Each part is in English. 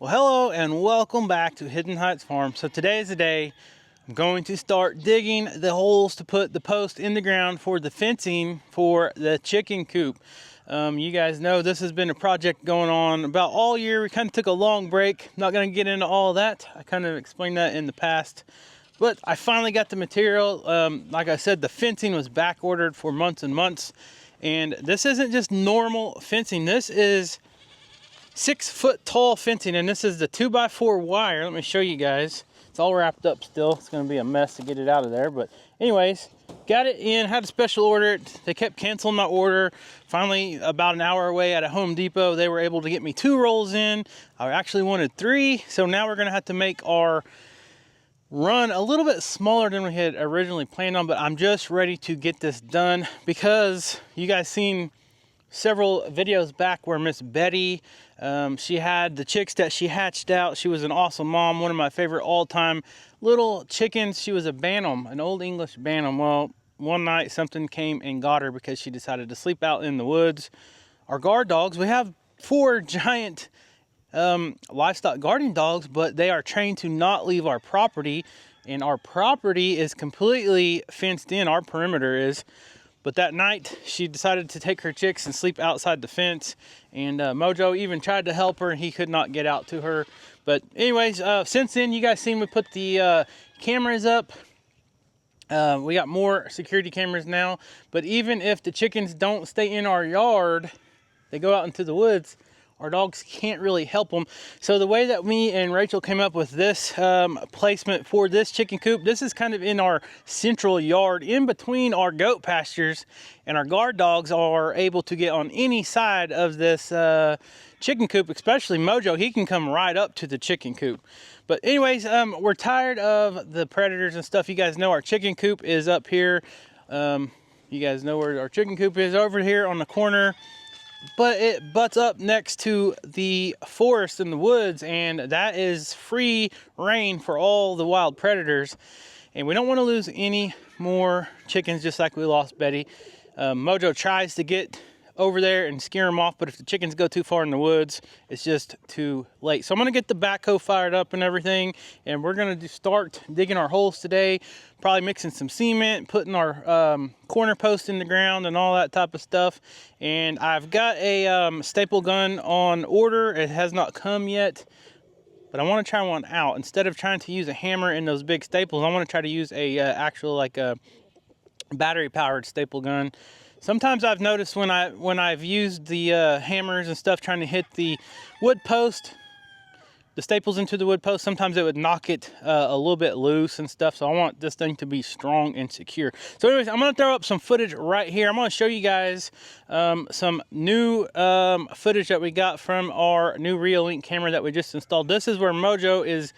Well, hello and welcome back to Hidden Heights Farm. So today is the day I'm going to start digging the holes to put the post in the ground for the fencing for the chicken coop. You guys know this has been a project going on about all year. We kind of took a long break. Not going to get into all that. I kind of explained that in the past. But I finally got the material. Like I said, the fencing was back ordered for months and months. And this isn't just normal fencing. This is 6-foot tall fencing, and this is the 2x4 wire. Let me show you guys. It's all wrapped up still. It's going to be a mess to get it out of there, but anyways, got it in, had to special order it. They kept canceling my order. Finally, about an hour away at a Home Depot, they were able to get me 2 rolls in. I actually wanted 3, so now we're going to have to make our run a little bit smaller than we had originally planned on, but I'm just ready to get this done because you guys seen several videos back where Miss Betty, she had the chicks that she hatched out. She was an awesome mom, one of my favorite all-time little chickens. She was a Bantam, an old English Bantam. Well, one night something came and got her because she decided to sleep out in the woods. Our guard dogs, we have 4 giant livestock guarding dogs, but they are trained to not leave our property, and our property is completely fenced in. Our perimeter is. But that night, she decided to take her chicks and sleep outside the fence. And Mojo even tried to help her, and he could not get out to her. But anyways, since then, you guys seen we put the cameras up. We got more security cameras now. But even if the chickens don't stay in our yard, they go out into the woods, our dogs can't really help them. So the way that me and Rachel came up with this placement for this chicken coop, this is kind of in our central yard in between our goat pastures, and our guard dogs are able to get on any side of this chicken coop, especially Mojo. He can come right up to the chicken coop. But anyways, we're tired of the predators and stuff. You guys know our chicken coop is up here. You guys know where our chicken coop is, over here on the corner. But it butts up next to the forest in the woods, and that is free reign for all the wild predators. And we don't want to lose any more chickens, just like we lost Betty. Mojo tries to get over there and scare them off, but if the chickens go too far in the woods, it's just too late. So I'm going to get the backhoe fired up and everything, and we're going to start digging our holes today, probably mixing some cement, putting our corner post in the ground and all that type of stuff. And I've got a staple gun on order. It has not come yet, but I want to try one out. Instead of trying to use a hammer and those big staples, I want to try to use a actual like a battery powered staple gun. Sometimes I've noticed when I've used the hammers and stuff trying to hit the wood post, the staples into the wood post, sometimes it would knock it a little bit loose and stuff. So I want this thing to be strong and secure. So anyways, I'm going to throw up some footage right here. I'm going to show you guys some new footage that we got from our new Reolink camera that we just installed. This is where Mojo is.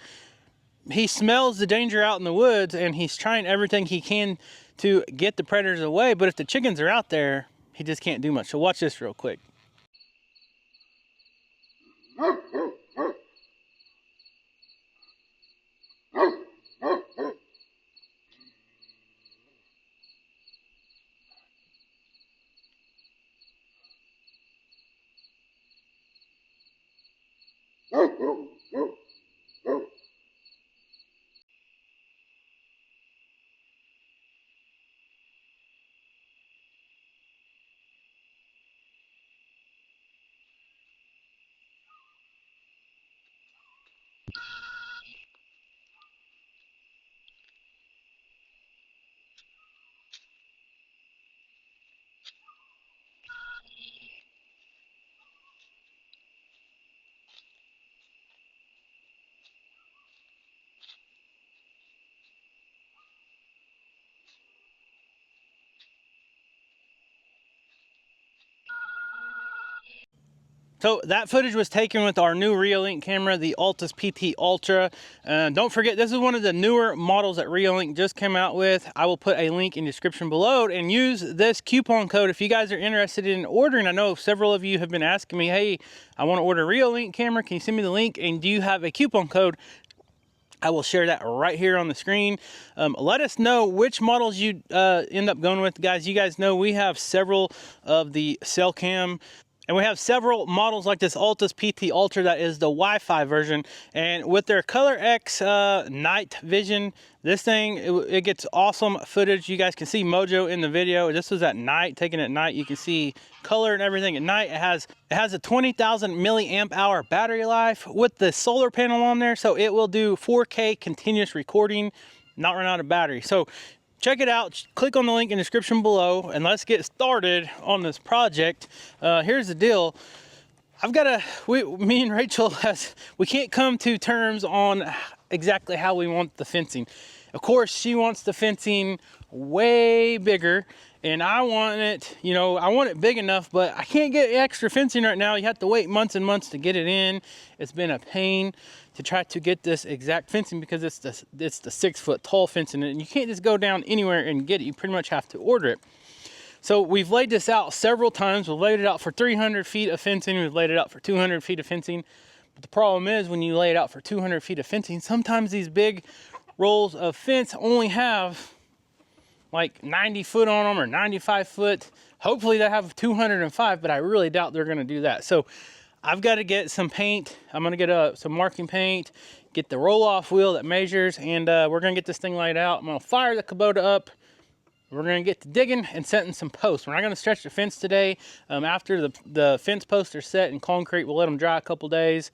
He smells the danger out in the woods, and he's trying everything he can to get the predators away. But if the chickens are out there, he just can't do much. So watch this real quick. So that footage was taken with our new Reolink camera, the Altus PT Ultra. Don't forget, this is one of the newer models that Reolink just came out with. I will put a link in the description below, and use this coupon code if you guys are interested in ordering. I know several of you have been asking me, hey, I want to order a Reolink camera. Can you send me the link? And do you have a coupon code? I will share that right here on the screen. Let us know which models you end up going with, guys. You guys know we have several of the cell cam And we have several models like this Altus PT Ultra that is the Wi-Fi version. And with their Color X night vision, this thing, it gets awesome footage. You guys can see Mojo in the video. This was at night, taken at night. You can see color and everything at night. It has a 20,000 milliamp hour battery life with the solar panel on there. So it will do 4K continuous recording, not run out of battery. So check it out. Click on the link in the description below and let's get started on this project. Here's the deal. Me and Rachel, we can't come to terms on exactly how we want the fencing. Of course, she wants the fencing way bigger and I want it, you know, I want it big enough, but I can't get extra fencing right now. You have to wait months and months to get it in. It's been a pain to try to get this exact fencing because it's the 6 foot tall fencing and you can't just go down anywhere and get it. You pretty much have to order it. So we've laid this out several times. We've laid it out for 300 feet of fencing. We've laid it out for 200 feet of fencing. But the problem is when you lay it out for 200 feet of fencing, sometimes these big rolls of fence only have like 90 foot on them or 95 foot. Hopefully they have 205, but I really doubt they're gonna do that. So I've got to get some paint. I'm gonna get some marking paint, get the roll-off wheel that measures, and we're gonna get this thing laid out. I'm gonna fire the Kubota up. We're gonna get to digging and setting some posts. We're not gonna stretch the fence today. After the fence posts are set in concrete, we'll let them dry a couple days.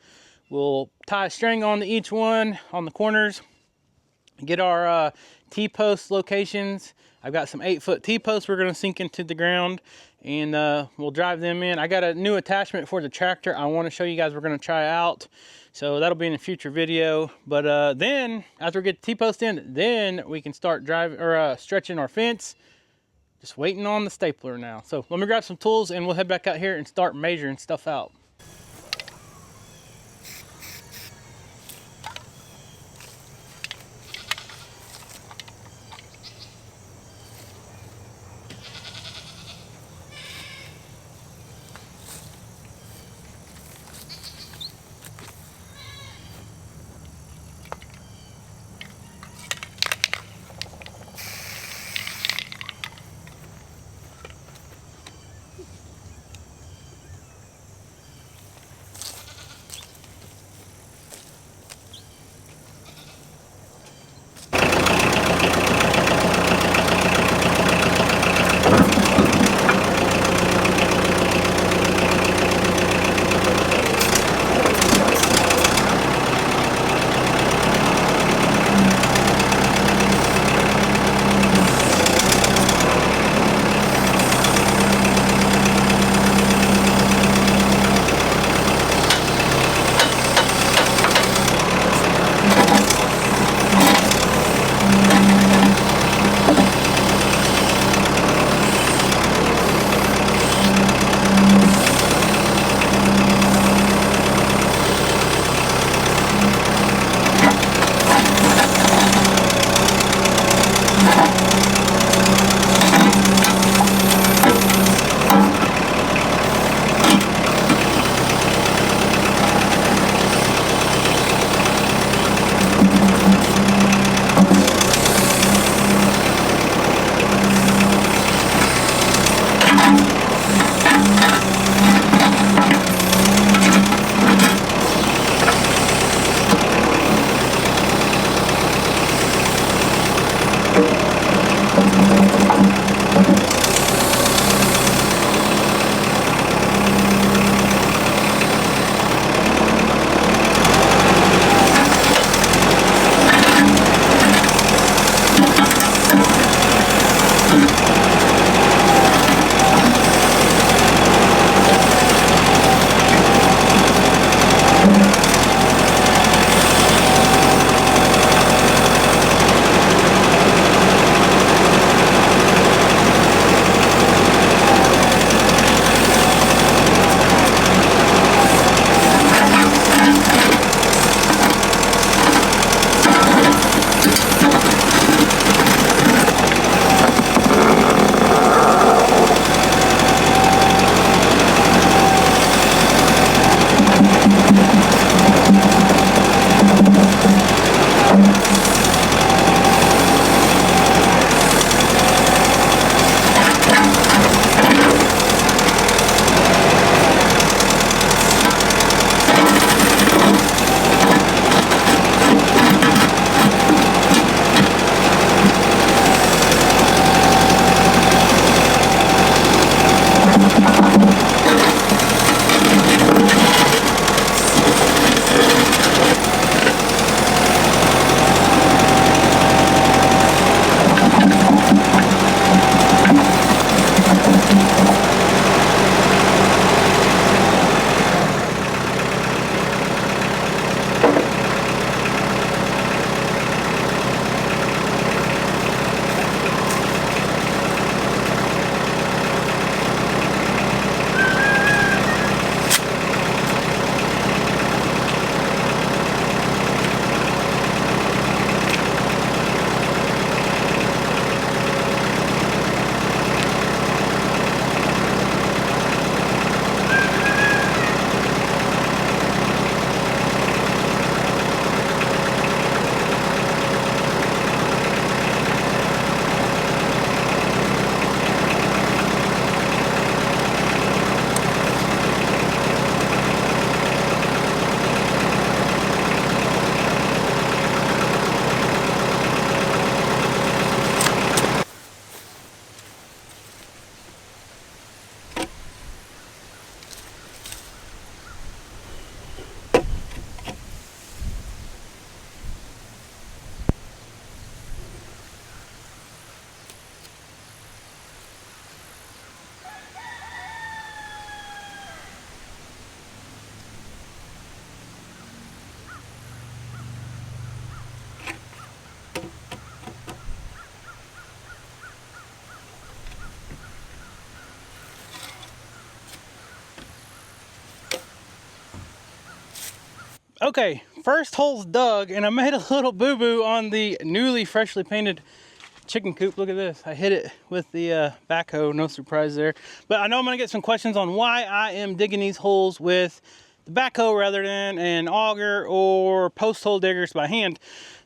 We'll tie a string onto each one on the corners, get our T-post locations. I've got some 8 foot T-posts we're gonna sink into the ground and we'll drive them in. I got a new attachment for the tractor I wanna show you guys we're gonna try out. So that'll be in a future video. But then after we get the T-post in, then we can start driving or stretching our fence. Just waiting on the stapler now. So let me grab some tools and we'll head back out here and start measuring stuff out. Okay, first hole's dug, and I made a little boo-boo on the newly freshly painted chicken coop. Look at this. I hit it with the backhoe. No surprise there. But I know I'm gonna get some questions on why I am digging these holes with the backhoe rather than an auger or post hole diggers by hand.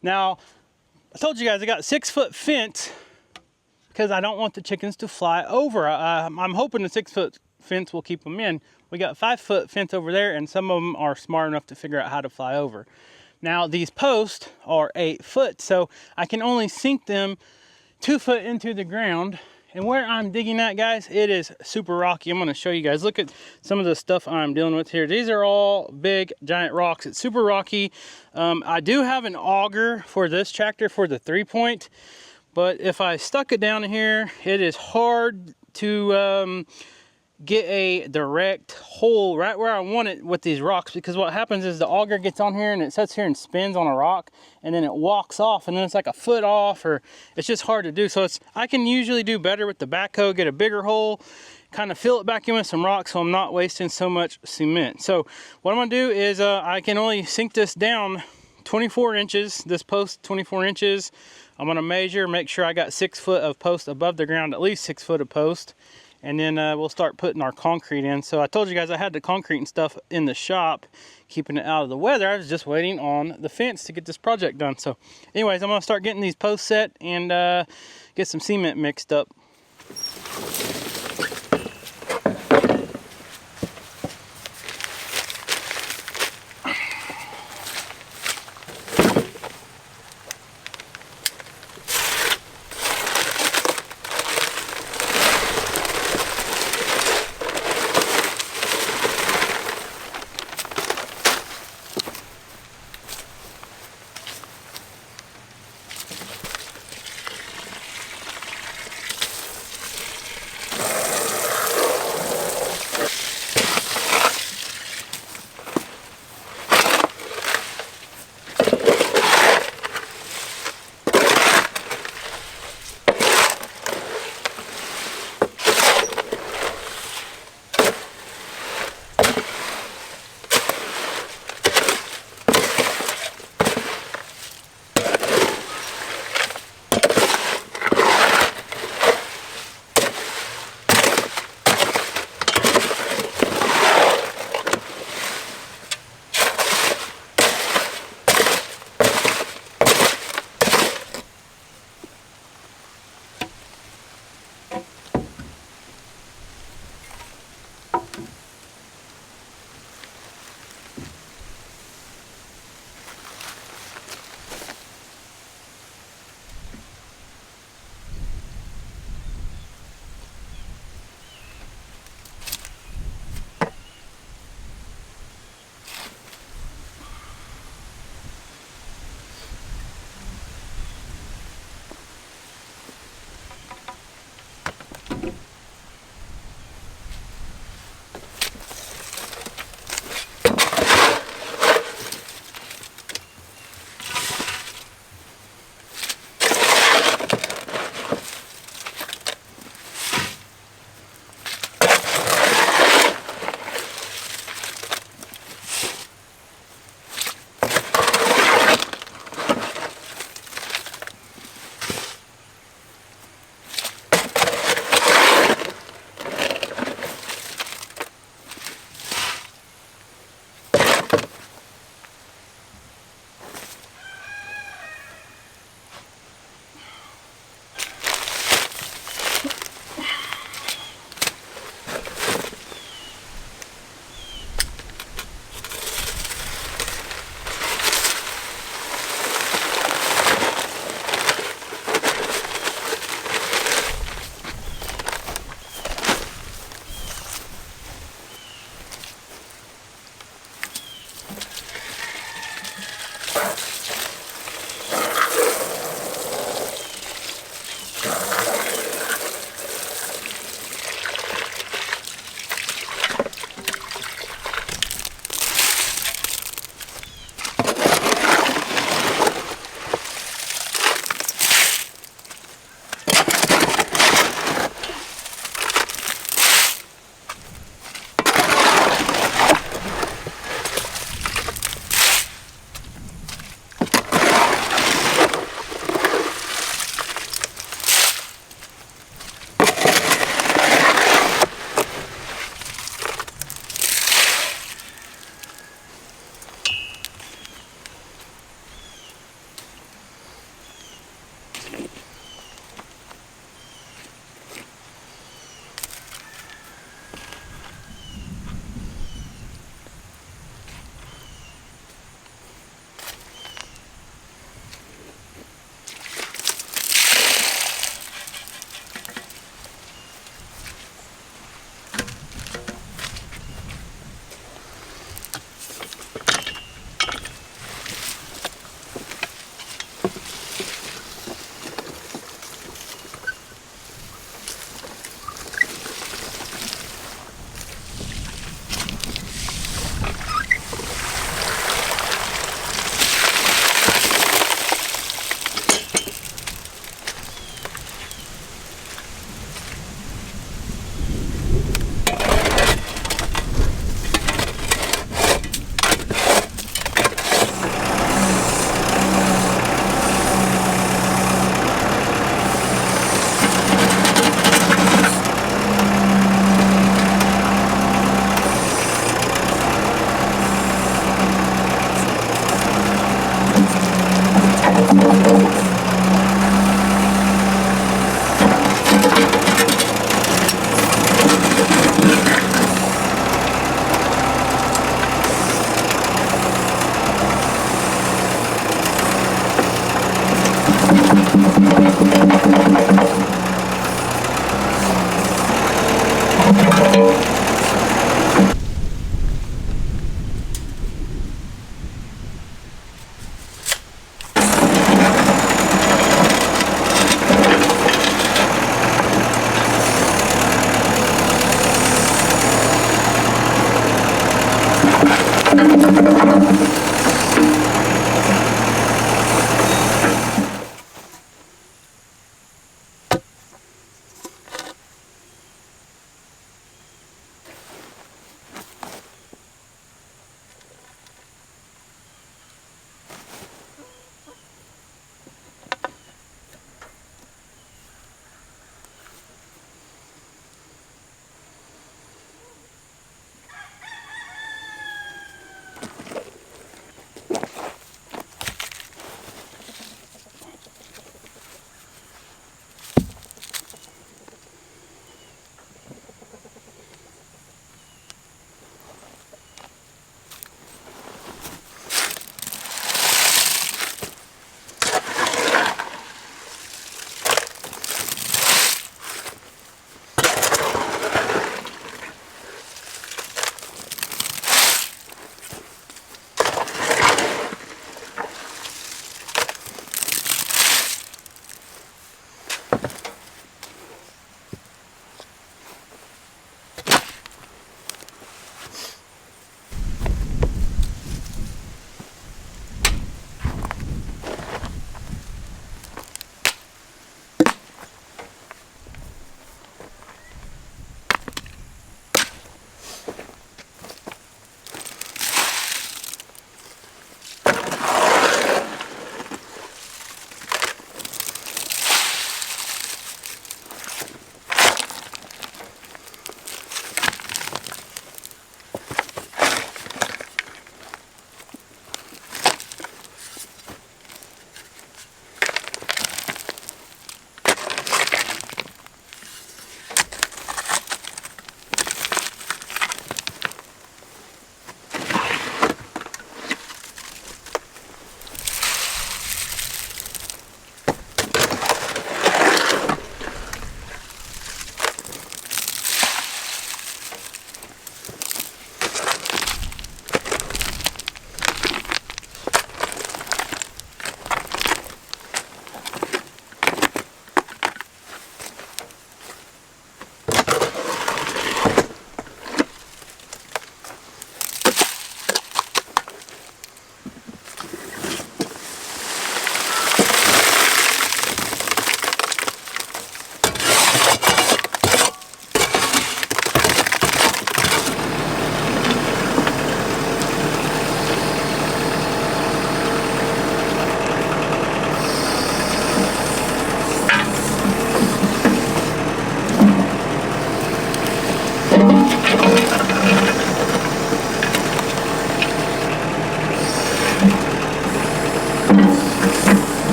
Now, I told you guys I got a 6-foot fence because I don't want the chickens to fly over. I'm hoping the 6-foot fence will keep them in. We got 5-foot fence over there, and some of them are smart enough to figure out how to fly over. Now, these posts are 8 foot, so I can only sink them 2 foot into the ground. And where I'm digging at, guys, it is super rocky. I'm going to show you guys. Look at some of the stuff I'm dealing with here. These are all big giant rocks. It's super rocky. I do have an auger for this tractor for the 3-point, but if I stuck it down here, it is hard to get a direct hole right where I want it with these rocks, because what happens is the auger gets on here and it sits here and spins on a rock, and then it walks off, and then it's like a foot off, or it's just hard to do. So I can usually do better with the backhoe, get a bigger hole, kind of fill it back in with some rocks so I'm not wasting so much cement. So what I'm gonna do is I can only sink this down 24 inches, this post 24 inches. I'm gonna measure, make sure I got 6 foot of post above the ground, at least 6 foot of post. And then we'll start putting our concrete in. So I told you guys I had the concrete and stuff in the shop, keeping it out of the weather. I was just waiting on the fence to get this project done. So anyways, I'm gonna start getting these posts set and get some cement mixed up.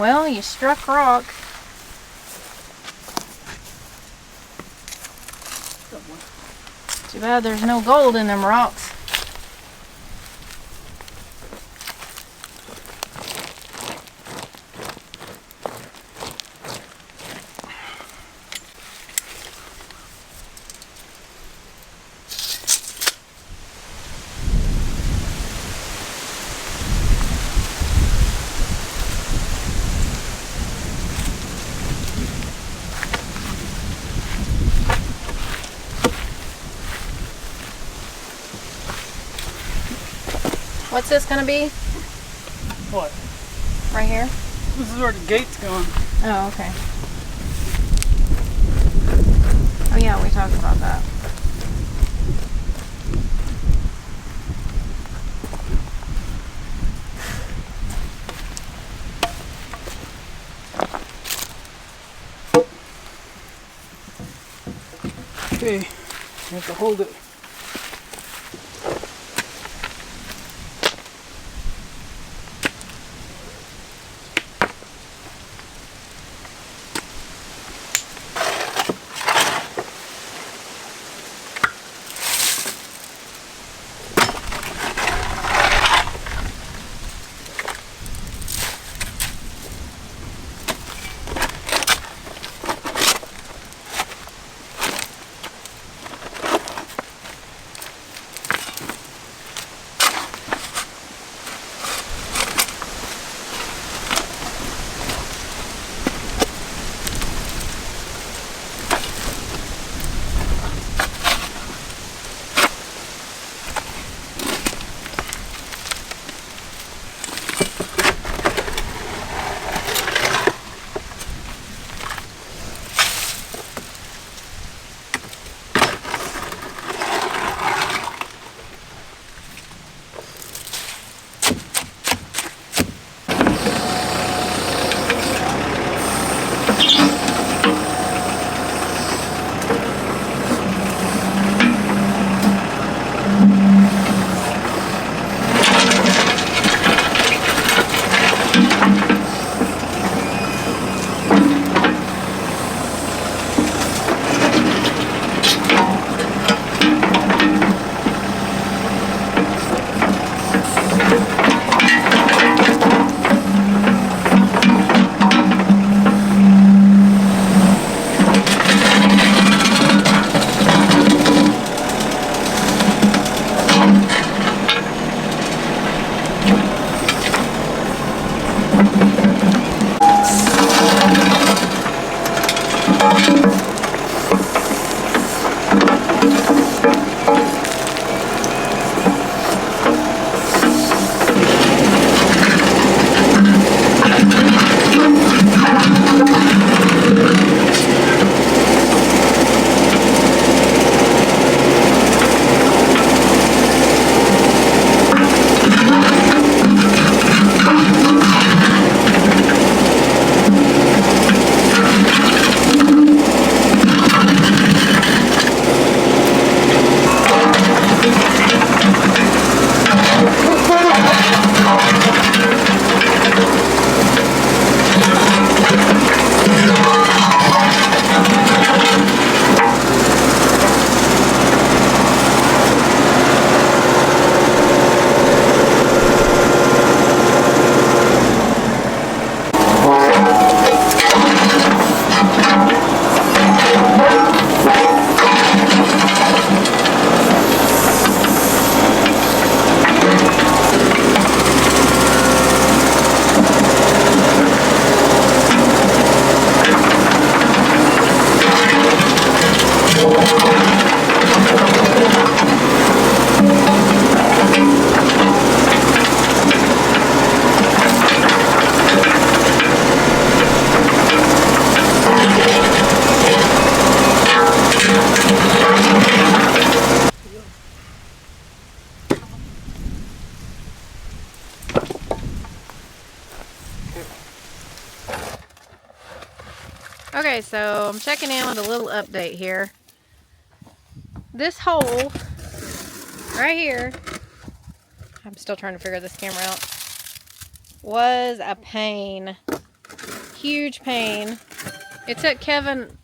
Well, you struck rock. Too bad there's no gold in them rocks. What's this gonna be? What? Right here? This is where the gate's going. Oh, okay. Oh yeah, we talked about that. Okay, you have to hold it. Okay, so I'm checking in with a little update here. This hole right here, I'm still trying to figure this camera out, was a pain huge pain. It took Kevin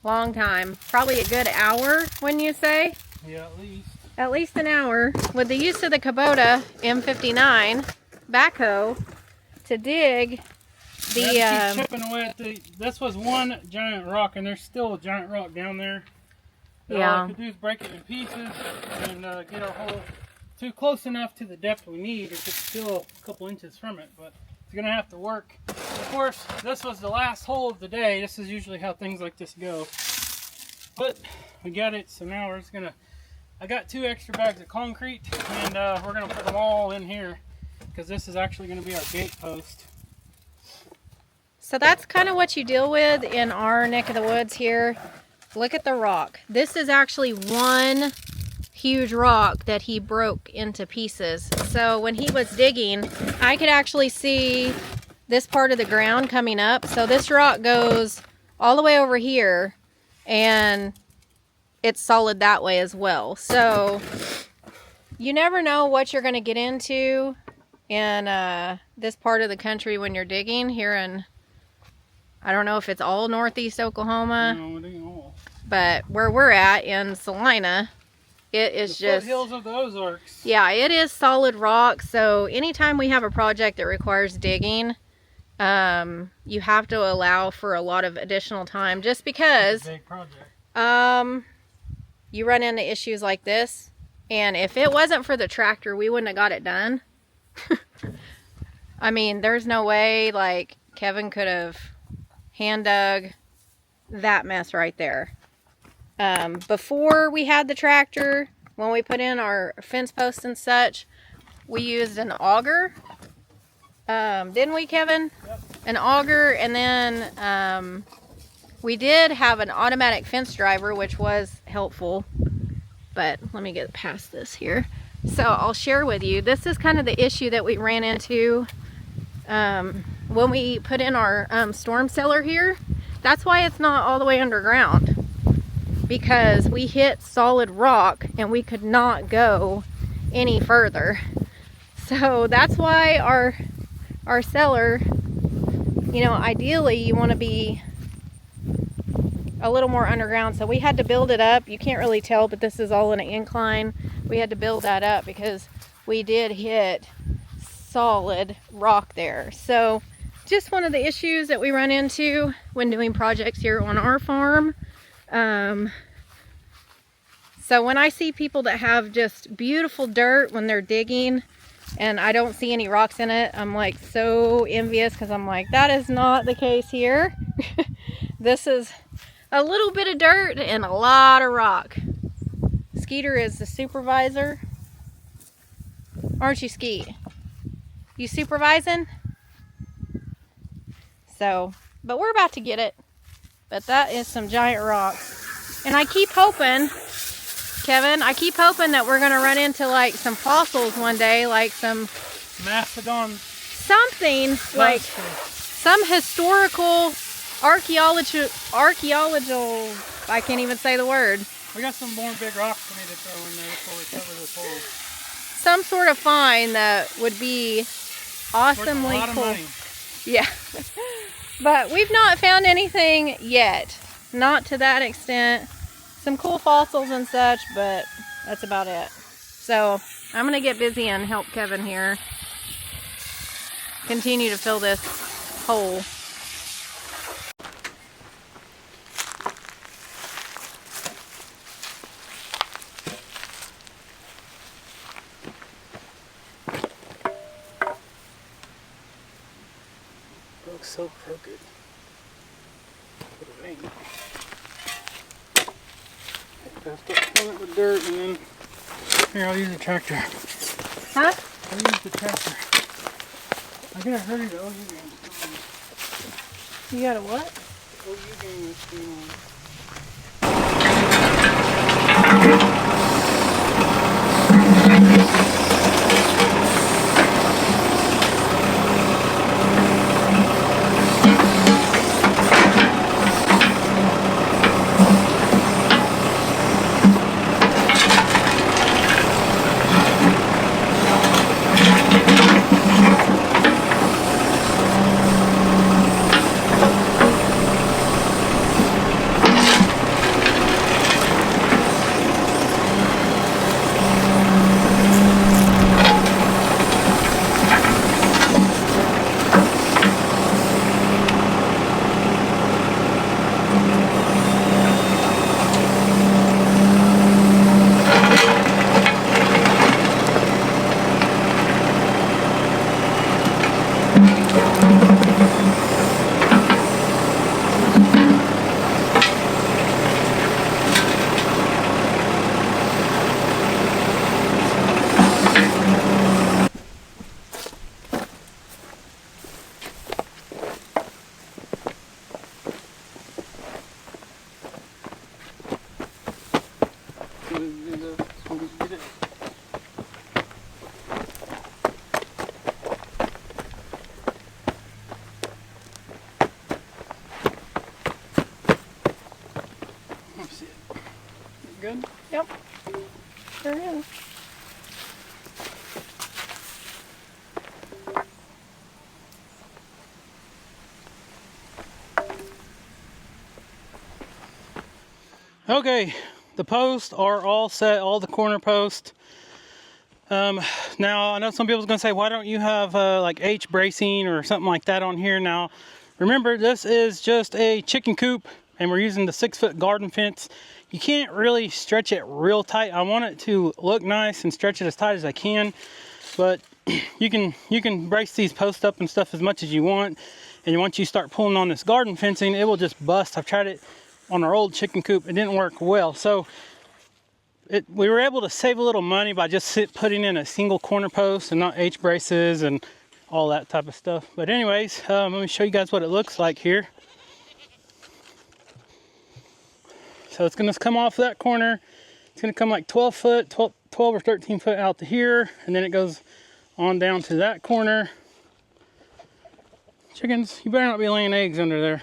a long time, probably a good hour, wouldn't you say? Yeah, at least. At least an hour with the use of the Kubota M59 backhoe to dig the. Keep chipping away at this was one giant rock, and there's still a giant rock down there. Yeah. All I could do is break it in pieces and get our hole too close enough to the depth we need. If it's still a couple inches from it, but it's gonna have to work. Of course, this was the last hole of the day. This is usually how things like this go. But we got it, so now we're just gonna. I got 2 extra bags of concrete, and we're gonna put them all in here because this is actually gonna be our gate post. So that's kind of what you deal with in our neck of the woods here. Look at the rock. This is actually one huge rock that he broke into pieces. So when he was digging, I could actually see this part of the ground coming up. So this rock goes all the way over here, and it's solid that way as well. So you never know what you're going to get into in this part of the country when you're digging here in, I don't know if it's all northeast Oklahoma. No, it ain't all. But where we're at in Salina, it is the just foothills of the Ozarks. Yeah, it is solid rock. So anytime we have a project that requires digging, you have to allow for a lot of additional time, just because It's a big project. You run into issues like this, and if it wasn't for the tractor, we wouldn't have got it done. I mean, there's no way like Kevin could have hand dug that mess right there. Before we had the tractor, when we put in our fence posts and such, we used an auger. Didn't we, Kevin? Yep. An auger, and then we did have an automatic fence driver, which was helpful. But let me get past this here. So I'll share with you. This is kind of the issue that we ran into when we put in our storm cellar here. That's why it's not all the way underground, because we hit solid rock and we could not go any further. So that's why our cellar, you know, ideally you want to be a little more underground. So we had to build it up. You can't really tell, but this is all in an incline. We had to build that up because we did hit solid rock there. So just one of the issues that we run into when doing projects here on our farm. So when I see people that have just beautiful dirt when they're digging and I don't see any rocks in it, I'm like so envious, because I'm like, that is not the case here. This is a little bit of dirt and a lot of rock. Skeeter is the supervisor. Aren't you, Skeet? You supervising? So, but we're about to get it. But that is some giant rocks. And I keep hoping, Kevin, I keep hoping that we're going to run into like some fossils one day, like some Mastodon. something, like some historical archaeological, I can't even say the word. We got some more big rocks we need to throw in there before we cover this hole. Some sort of find that would be awesomely Worth a lot cool. of money. Yeah. But we've not found anything yet. Not to that extent. Some cool fossils and such, but that's about it. So I'm going to get busy and help Kevin here continue to fill this hole. Looks so crooked. Put it in. Gotta start filling it with dirt, and then here, I'll use the tractor. Huh? I'll use the tractor. I gotta hurry the OU game. You got a what? OU game is going on. good? Yep. Sure is. Okay, the posts are all set, all the corner posts. Now, I know some people's gonna say, why don't you have like H bracing or something like that on here? Now, remember, this is just a chicken coop and we're using the 6-foot garden fence. You can't really stretch it real tight. I want it to look nice and stretch it as tight as I can, but you can brace these posts up and stuff as much as you want. And once you start pulling on this garden fencing, it will just bust. I've tried it on our old chicken coop. It didn't work well. So we were able to save a little money by just putting in a single corner post and not H braces and all that type of stuff. But anyways, let me show you guys what it looks like here. So it's gonna come off that corner. It's gonna come like 12 or 13 foot out to here, and then it goes on down to that corner. Chickens, you better not be laying eggs under there.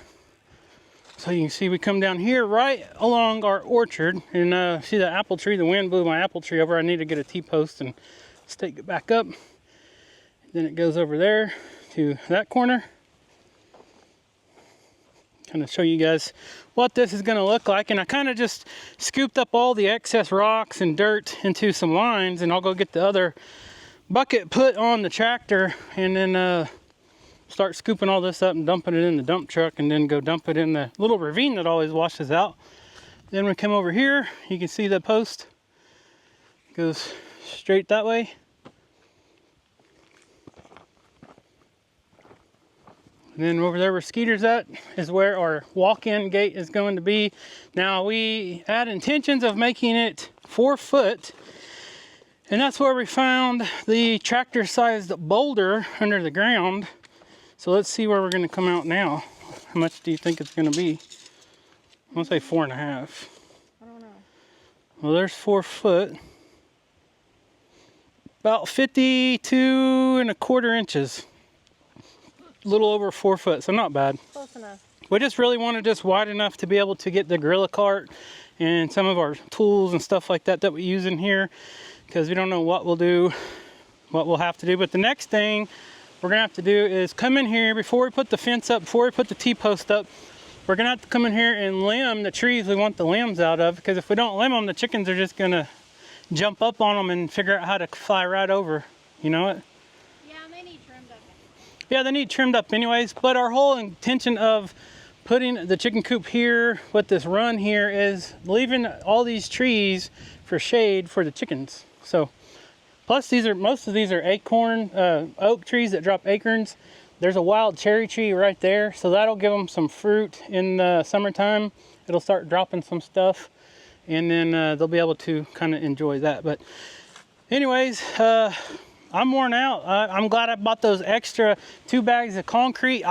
So you can see we come down here right along our orchard, and see the apple tree. The wind blew my apple tree over. I need to get a T-post and stake it back up. Then it goes over there to that corner. Kind of show you guys what this is going to look like. And I kind of just scooped up all the excess rocks and dirt into some lines, and I'll go get the other bucket put on the tractor, and then start scooping all this up and dumping it in the dump truck, and then go dump it in the little ravine that always washes out. Then we come over here, you can see the post goes straight that way. And then over there where Skeeter's at is where our walk-in gate is going to be. Now we had intentions of making it 4 foot, and that's where we found the tractor-sized boulder under the ground. So let's see where we're going to come out now. How much do you think it's going to be? I'm going to say 4.5. I don't know. Well, there's 4 foot. About 52.25 inches. A little over 4 foot, so not bad. Close enough. We just really wanted just wide enough to be able to get the gorilla cart and some of our tools and stuff like that that we use in here, because we don't know what we'll do, what we'll have to do. But the next thing we're gonna have to do is come in here before we put the fence up, before we put the T-post up. We're gonna have to come in here and limb the trees we want the limbs out of, because if we don't limb them, the chickens are just gonna jump up on them and figure out how to fly right over. You know it? Yeah, and they need trimmed up. Yeah, they need trimmed up anyways. But our whole intention of putting the chicken coop here with this run here is leaving all these trees for shade for the chickens. So. Plus, most of these are acorn, oak trees that drop acorns. There's a wild cherry tree right there, so that'll give them some fruit in the summertime. It'll start dropping some stuff, and then they'll be able to kind of enjoy that. But anyways, I'm worn out. I'm glad I bought those extra 2 bags of concrete.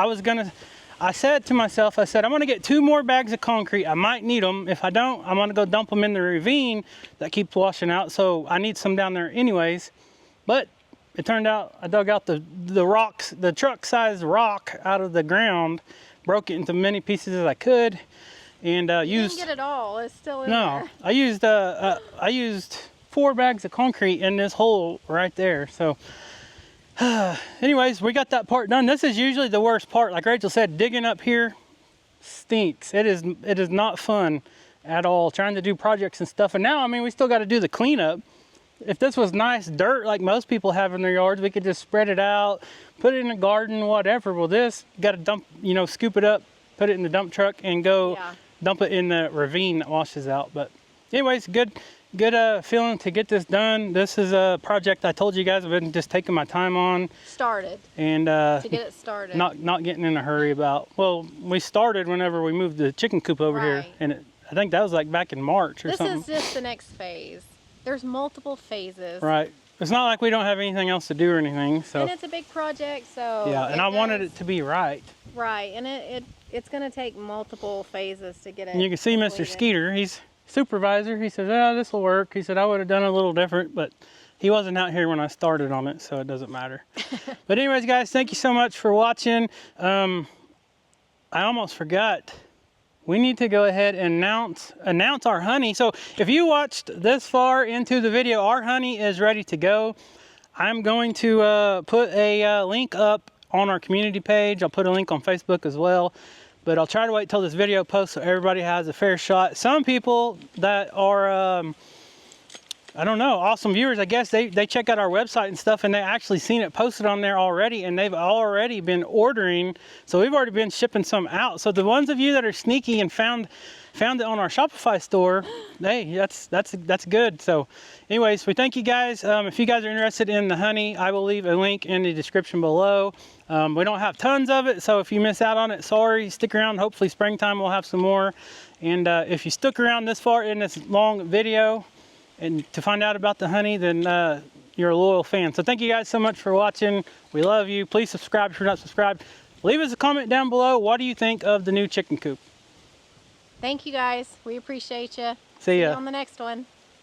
I said to myself, I said, I'm gonna get 2 more bags of concrete. I might need them. If I don't, I'm gonna go dump them in the ravine that keeps washing out. So I need some down there anyways. But it turned out I dug out the rocks, the truck-sized rock out of the ground, broke it into many pieces as I could, and used. Didn't get it all. It's still in No, there. I used 4 bags of concrete in this hole right there. So. Anyways, we got that part done. This is usually the worst part. Like Rachel said, digging up here stinks. It is not fun at all, trying to do projects and stuff. And now, I mean, we still got to do the cleanup. If this was nice dirt like most people have in their yards, we could just spread it out, put it in a garden, whatever. Well, this, got to dump, scoop it up, put it in the dump truck, and go dump it in the ravine that washes out. But anyways, good feeling to get this done. This is a project I told you guys I've been just taking my time on. And to get it started. Not getting in a hurry about. Well, we started whenever we moved the chicken coop over here, and I think that was like back in March or something. This is just the next phase. There's multiple phases. Right. It's not like we don't have anything else to do or anything. So. And it's a big project, so. Yeah, and I wanted it to be right. Right, and it's going to take multiple phases to get it. And you can see completed. Mr. Skeeter, he's supervisor. He says, "Oh, this will work." He said, "I would have done it a little different, but he wasn't out here when I started on it, so it doesn't matter." But anyways, guys, thank you so much for watching. I almost forgot we need to go ahead and announce our honey. So if you watched this far into the video, our honey is ready to go. I'm going to put a link up on our community page. I'll put a link on Facebook as well. But I'll try to wait till this video posts so everybody has a fair shot. Some people that are, I don't know, awesome viewers, I guess they check out our website and stuff, and they actually seen it posted on there already, and they've already been ordering. So we've already been shipping some out. So the ones of you that are sneaky and found it on our Shopify store, hey, that's good. So anyways, we thank you guys. If you guys are interested in the honey, I will leave a link in the description below. We don't have tons of it, so if you miss out on it, sorry. Stick around. Hopefully springtime we'll have some more. And if you stuck around this far in this long video and to find out about the honey, then you're a loyal fan. So thank you guys so much for watching. We love you. Please subscribe if you're not subscribed. Leave us a comment down below. What do you think of the new chicken coop? Thank you guys. We appreciate you. See ya on the next one.